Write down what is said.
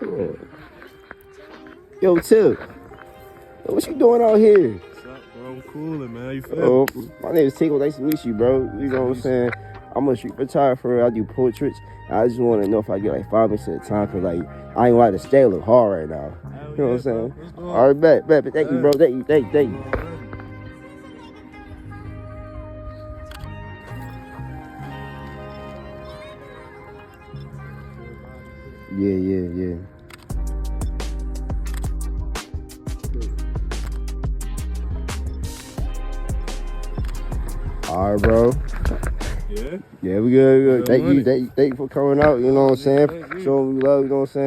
Yo, Tip, what you doing out here? What's up, bro? I'm coolin', man. You feel Oh, my name is Tinkle. Nice to meet you, bro. You know what I'm saying? I'm a street photographer. I do portraits. I just want to know if I get like 5 minutes at a time, cause like I ain't like to stay look hard right now. You know what I'm saying? All right, bet. Thank you, bro. Thank you. Yeah. All right, bro. Yeah? Yeah, we good. Good Thank you for coming out. You know what I'm saying? Thank you. Showing me love. You know what I'm saying?